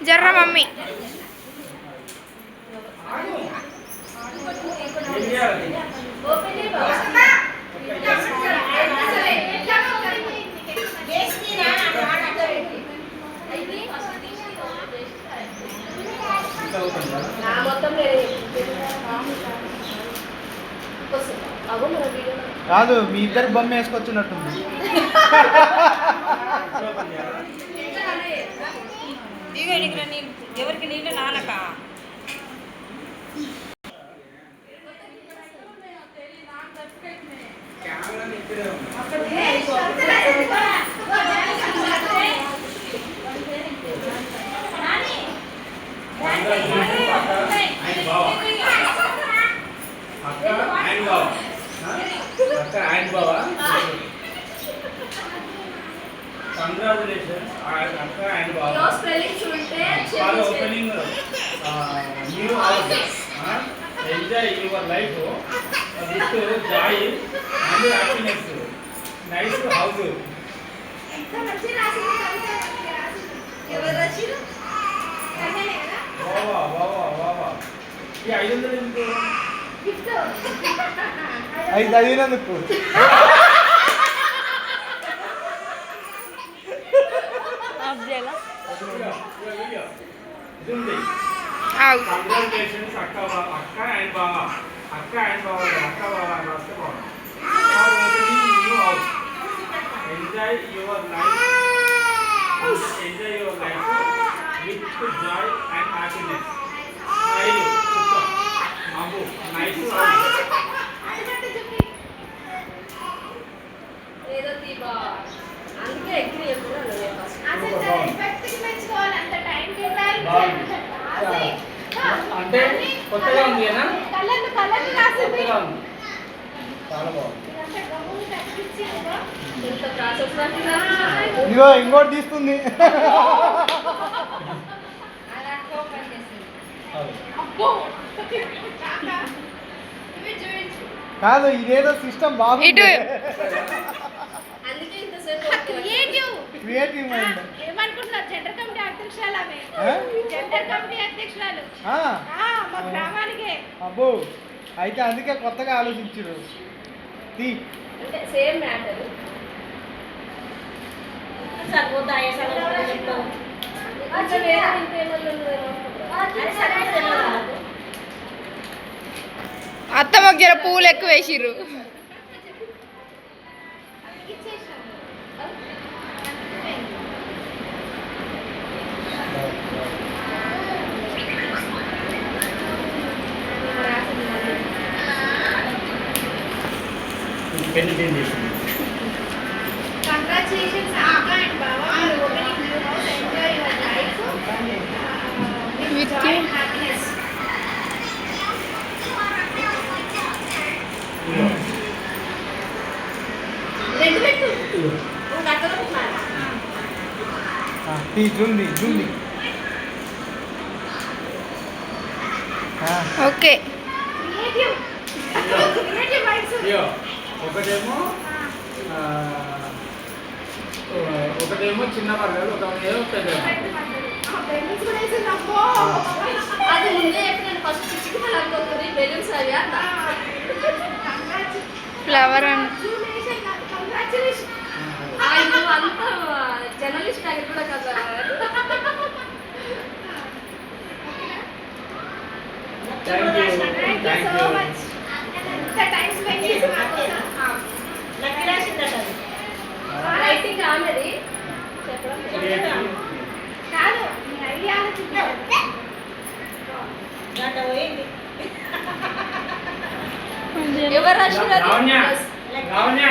జర్ర మమ్మీ కాదు మీ ఇద్దరు బొమ్మ వేసుకొచ్చినట్టుంది. ఎవరికి నీళ్ళు నానక Congratulations, Akka and Baba. Your spelling chunte. For opening new house. Enjoy your life with joy and happiness. Nice house. Wow. ఈ 500 ఎందుకు? ఐదు అడిగినందుకు Congratulations, Akka and Baba. Akka and Baba రాస్తే బాగుంది. For opening new house. Enjoy your life. Enjoy your life with joy and happiness. Smile. Super. Mabu. Nice house. ఏదో దీపా అందుకే agree చెప్తున్నాను నేను ఫస్ట్ అంటే కొత్తగా ఉంది కదా కొత్తగా ఉంది చాలా బాగుంది ఇంత ప్రాసెస్ ఇదిగో ఇంకోటి తీస్తుంది. కాదు ఇదేదో సిస్టమ్ బాగుంది. అందుకే ఇంతసేపు క్రియేటివ్ మైండ్. ఏమనుకుంటున్నారు? జెండర్ కమిటీ అధ్యక్షురాలు ఆమె. జెండర్ కమిటీ అధ్యక్షురాలు మా గ్రామానికే. అబ్బో అయితే అందుకే కొత్తగా ఆలోచించారు. అంటే సేమ్ మ్యాటర్ అత్తమ్మకు జర పూలు ఎక్కువ వేసిర్రు. Congratulations, Akka and Baba, for opening new house. Enjoy your life with joy and happiness. జూంది ఓకే. ఒకటేమో చిన్న పర్లేదు, ఒకటేమో పెద్ద. అది ముందే నేను ఫస్ట్ పిచ్చుకున్నాను అనుకోతుంది బెలూన్స్ అవి ఫ్లవర్ అండ్ అంతా జర్నలిస్ట్ దగ్గర కూడా కదా. Thank you so much. Writing ఆమెది చెప్పడం కాదు ఐడియా ఎవరు రాసినారు అది? లావణ్య లావణ్య